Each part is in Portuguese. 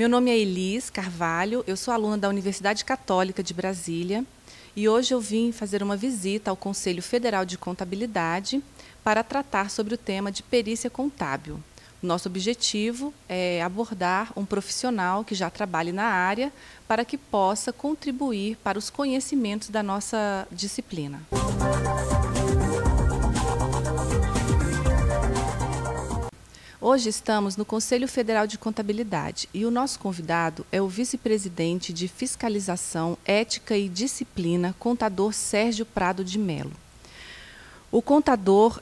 Meu nome é Elis Carvalho, eu sou aluna da Universidade Católica de Brasília e hoje eu vim fazer uma visita ao Conselho Federal de Contabilidade para tratar sobre o tema de perícia contábil. Nosso objetivo é abordar um profissional que já trabalhe na área para que possa contribuir para os conhecimentos da nossa disciplina. Hoje estamos no Conselho Federal de Contabilidade e o nosso convidado é o vice-presidente de Fiscalização, Ética e Disciplina, contador Sérgio Prado de Mello. O contador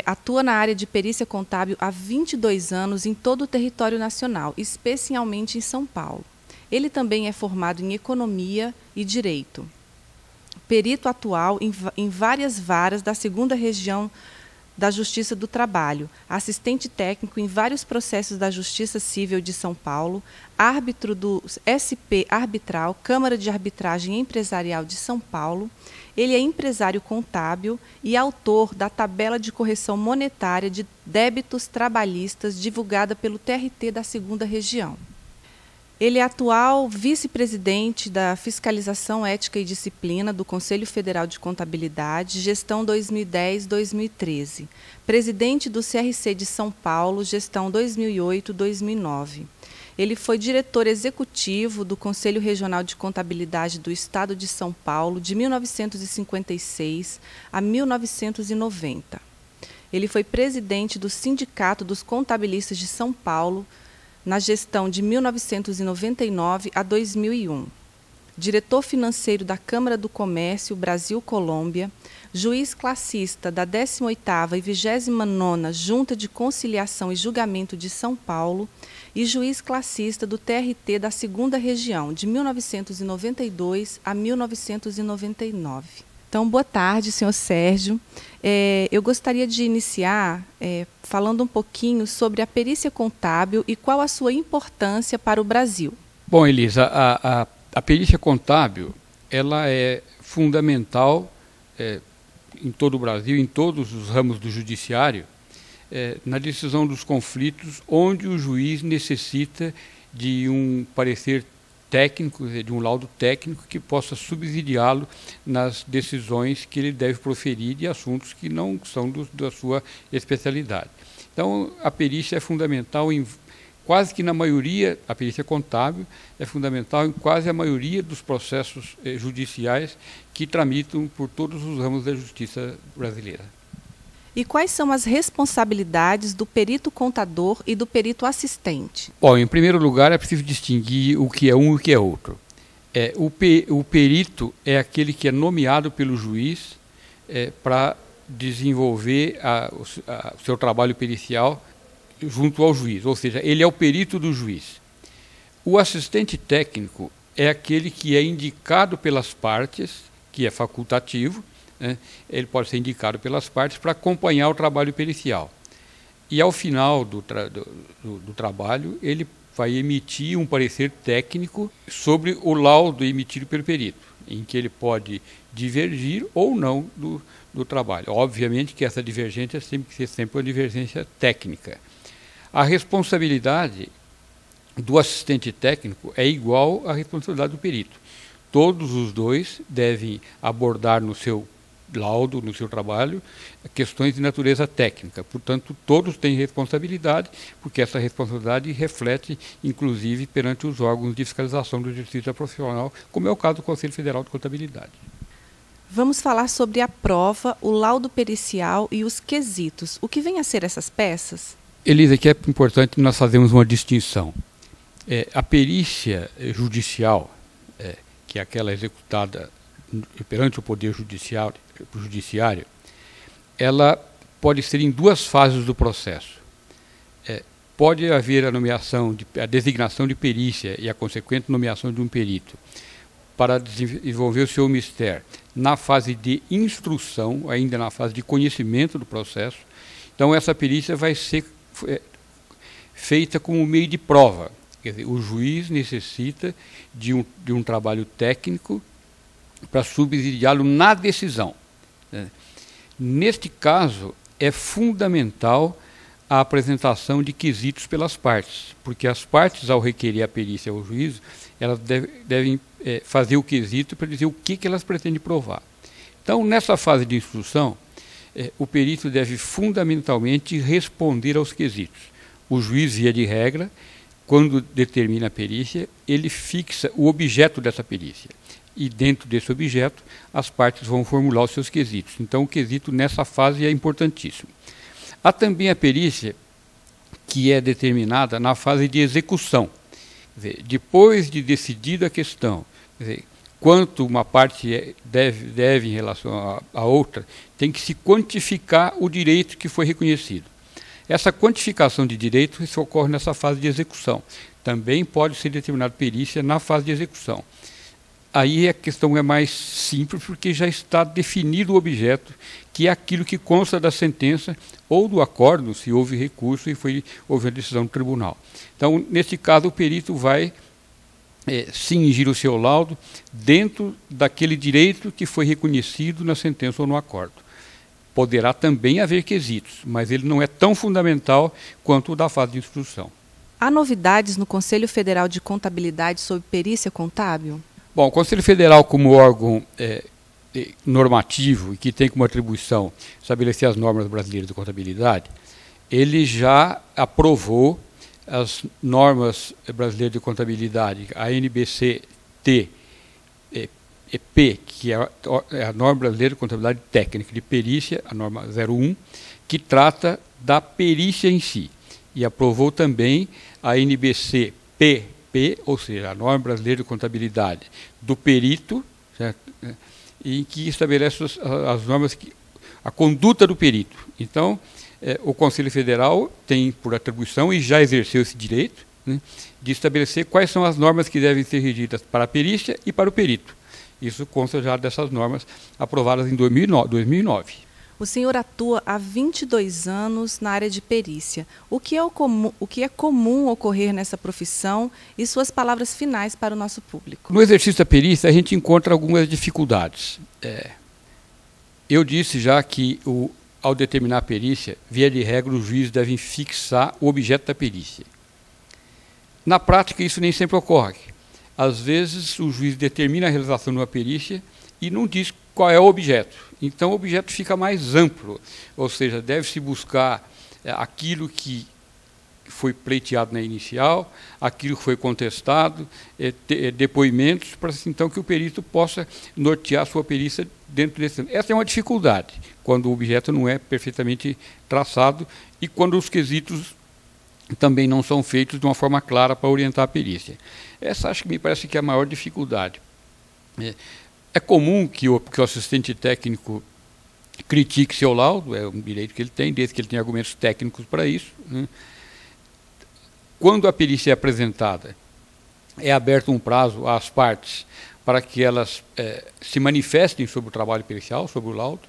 atua na área de perícia contábil há 22 anos em todo o território nacional, especialmente em São Paulo. Ele também é formado em Economia e Direito. Perito atual em várias varas da 2ª Região da Justiça do Trabalho, assistente técnico em vários processos da Justiça Civil de São Paulo, árbitro do SP Arbitral, Câmara de Arbitragem Empresarial de São Paulo. Ele é empresário contábil e autor da tabela de correção monetária de débitos trabalhistas divulgada pelo TRT da 2ª Região. Ele é atual vice-presidente da Fiscalização, Ética e Disciplina do Conselho Federal de Contabilidade, gestão 2010-2013. Presidente do CRC de São Paulo, gestão 2008-2009. Ele foi diretor executivo do Conselho Regional de Contabilidade do Estado de São Paulo, de 1956 a 1990. Ele foi presidente do Sindicato dos Contabilistas de São Paulo, na gestão de 1999 a 2001. Diretor financeiro da Câmara do Comércio Brasil-Colômbia, juiz classista da 18ª e 29ª Junta de Conciliação e Julgamento de São Paulo e juiz classista do TRT da 2ª Região, de 1992 a 1999. Então, boa tarde, senhor Sérgio. Eu gostaria de iniciar falando um pouquinho sobre a perícia contábil e qual a sua importância para o Brasil. Bom, Elisa, a perícia contábil ela é fundamental em todo o Brasil, em todos os ramos do judiciário, na decisão dos conflitos onde o juiz necessita de um parecer técnico, de um laudo técnico que possa subsidiá-lo nas decisões que ele deve proferir de assuntos que não são da sua especialidade. Então, a perícia é fundamental em quase que na maioria, a perícia contábil é fundamental em quase a maioria dos processos judiciais que tramitam por todos os ramos da justiça brasileira. E quais são as responsabilidades do perito contador e do perito assistente? Bom, em primeiro lugar, é preciso distinguir o que é um e o que é outro. O perito é aquele que é nomeado pelo juiz para desenvolver o seu trabalho pericial junto ao juiz, ou seja, ele é o perito do juiz. O assistente técnico é aquele que é indicado pelas partes, que é facultativo, ele pode ser indicado pelas partes para acompanhar o trabalho pericial. E ao final do trabalho, ele vai emitir um parecer técnico sobre o laudo emitido pelo perito, em que ele pode divergir ou não do trabalho. Obviamente que essa divergência tem que ser sempre uma divergência técnica. A responsabilidade do assistente técnico é igual à responsabilidade do perito. Todos os dois devem abordar no seu laudo, no seu trabalho, questões de natureza técnica. Portanto, todos têm responsabilidade, porque essa responsabilidade reflete, inclusive, perante os órgãos de fiscalização da justiça profissional, como é o caso do Conselho Federal de Contabilidade. Vamos falar sobre a prova, o laudo pericial e os quesitos. O que vem a ser essas peças? Elisa, aqui é importante nós fazermos uma distinção. A perícia judicial, que é aquela executada perante o Poder Judiciário, ela pode ser em duas fases do processo. Pode haver a designação de perícia e a consequente nomeação de um perito para desenvolver o seu mistério na fase de instrução, ainda na fase de conhecimento do processo. Então, essa perícia vai ser feita como meio de prova. Quer dizer, o juiz necessita de um trabalho técnico para subsidiá-lo na decisão. Neste caso, é fundamental a apresentação de quesitos pelas partes, porque as partes, ao requerer a perícia ao juízo, elas devem fazer o quesito para dizer o que elas pretendem provar. Então, nessa fase de instrução, o perito deve fundamentalmente responder aos quesitos. O juiz, via de regra, quando determina a perícia, ele fixa o objeto dessa perícia. E dentro desse objeto, as partes vão formular os seus quesitos. Então, o quesito nessa fase é importantíssimo. Há também a perícia que é determinada na fase de execução. Quer dizer, depois de decidida a questão, quer dizer, quanto uma parte deve em relação à outra, tem que se quantificar o direito que foi reconhecido. Essa quantificação de direito isso ocorre nessa fase de execução. Também pode ser determinada perícia na fase de execução. Aí a questão é mais simples, porque já está definido o objeto, que é aquilo que consta da sentença ou do acórdão, se houve recurso e houve a decisão do tribunal. Então, nesse caso, o perito vai cingir o seu laudo dentro daquele direito que foi reconhecido na sentença ou no acórdão. Poderá também haver quesitos, mas ele não é tão fundamental quanto o da fase de instrução. Há novidades no Conselho Federal de Contabilidade sobre perícia contábil? Bom, o Conselho Federal, como órgão normativo e que tem como atribuição estabelecer as normas brasileiras de contabilidade, ele já aprovou as normas brasileiras de contabilidade, a NBC-T, que é a norma brasileira de contabilidade técnica de perícia, a norma 01, que trata da perícia em si. E aprovou também a NBC-PP, ou seja, a norma brasileira de contabilidade do perito, certo? Em que estabelece as normas, a conduta do perito. Então, o Conselho Federal tem por atribuição, e já exerceu esse direito, né, de estabelecer quais são as normas que devem ser regidas para a perícia e para o perito. Isso consta já dessas normas aprovadas em 2009. O senhor atua há 22 anos na área de perícia. O que é comum ocorrer nessa profissão e suas palavras finais para o nosso público? No exercício da perícia, a gente encontra algumas dificuldades. Eu disse já que, ao determinar a perícia, via de regra, os juízes devem fixar o objeto da perícia. Na prática, isso nem sempre ocorre. Às vezes, o juiz determina a realização de uma perícia e não diz qual é o objeto. Então, o objeto fica mais amplo, ou seja, deve-se buscar aquilo que foi pleiteado na inicial, aquilo que foi contestado, depoimentos, para então que o perito possa nortear a sua perícia dentro desse. Essa é uma dificuldade, quando o objeto não é perfeitamente traçado e quando os quesitos também não são feitos de uma forma clara para orientar a perícia. Essa acho que me parece que é a maior dificuldade. É comum que o assistente técnico critique seu laudo, é um direito que ele tem, desde que ele tenha argumentos técnicos para isso, né? Quando a perícia é apresentada, é aberto um prazo às partes para que elas se manifestem sobre o trabalho pericial, sobre o laudo,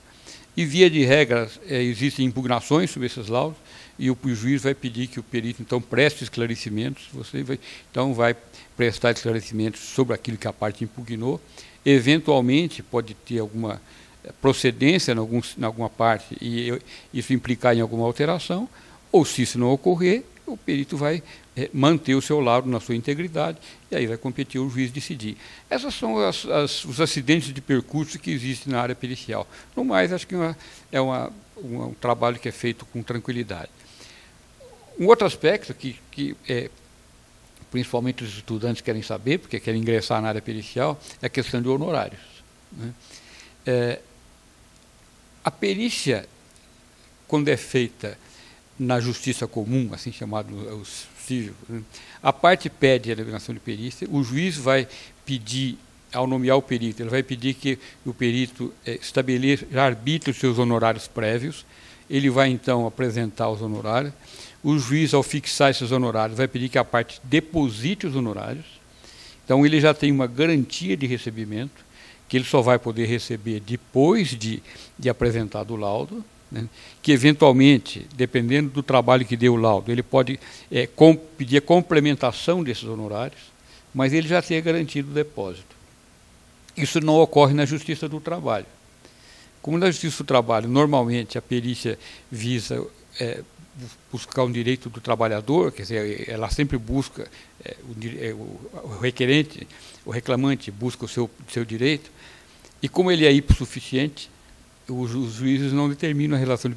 e via de regra existem impugnações sobre esses laudos, e o juiz vai pedir que o perito então preste esclarecimentos, então vai prestar esclarecimentos sobre aquilo que a parte impugnou. Eventualmente pode ter alguma procedência em alguma parte e isso implicar em alguma alteração, ou se isso não ocorrer, o perito vai manter o seu laudo na sua integridade e aí vai competir o juiz decidir. Esses são os acidentes de percurso que existem na área pericial. No mais, acho que é um trabalho que é feito com tranquilidade. Um outro aspecto que principalmente os estudantes querem saber, porque querem ingressar na área pericial, é a questão de honorários, né? A perícia, quando é feita na justiça comum, assim chamado civil, né, a parte pede a delegação de perícia, o juiz vai pedir, ao nomear o perito, ele vai pedir que o perito estabeleça, arbitre os seus honorários prévios, ele vai então apresentar os honorários, o juiz, ao fixar esses honorários, vai pedir que a parte deposite os honorários, então ele já tem uma garantia de recebimento, que ele só vai poder receber depois de apresentado o laudo, né, que eventualmente, dependendo do trabalho que deu o laudo, ele pode pedir a complementação desses honorários, mas ele já tem garantido o depósito. Isso não ocorre na Justiça do Trabalho. Como na Justiça do Trabalho, normalmente a perícia visa buscar um direito do trabalhador, quer dizer, ela sempre busca, o requerente, o reclamante busca o seu direito, e como ele é hipossuficiente, os juízes não determinam a relação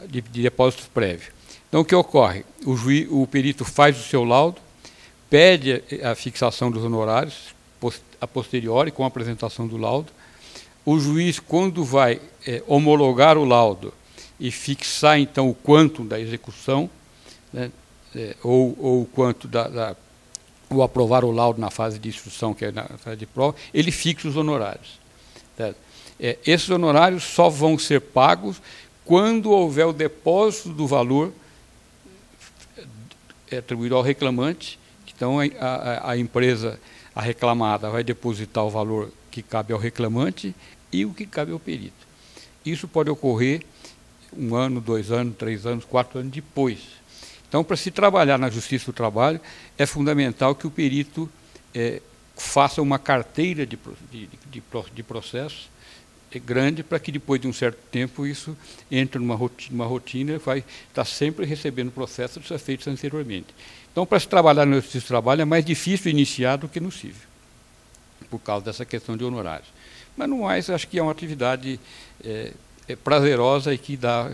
de depósito prévio. Então, o que ocorre? O perito faz o seu laudo, pede a fixação dos honorários, a posteriori, com a apresentação do laudo. O juiz, quando vai homologar o laudo e fixar, então, o quanto da execução, né, ou o quanto ou aprovar o laudo na fase de instrução, que é na fase de prova, ele fixa os honorários. Certo? Esses honorários só vão ser pagos quando houver o depósito do valor atribuído ao reclamante. Então, a empresa, a reclamada, vai depositar o valor que cabe ao reclamante e o que cabe ao perito. Isso pode ocorrer 1 ano, 2 anos, 3 anos, 4 anos depois. Então, para se trabalhar na Justiça do Trabalho, é fundamental que o perito faça uma carteira de processos grande, para que depois de um certo tempo isso entre numa rotina, vai estar sempre recebendo processos já feitos anteriormente. Então, para se trabalhar na Justiça do Trabalho, é mais difícil iniciar do que no civil, por causa dessa questão de honorários. Mas, no mais, acho que é uma atividade prazerosa e que dá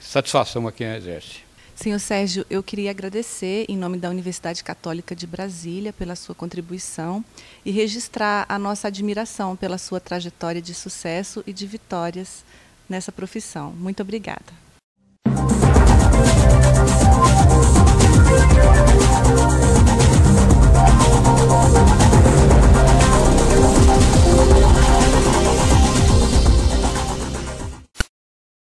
satisfação a quem a exerce. Senhor Sérgio, eu queria agradecer, em nome da Universidade Católica de Brasília, pela sua contribuição e registrar a nossa admiração pela sua trajetória de sucesso e de vitórias nessa profissão. Muito obrigada.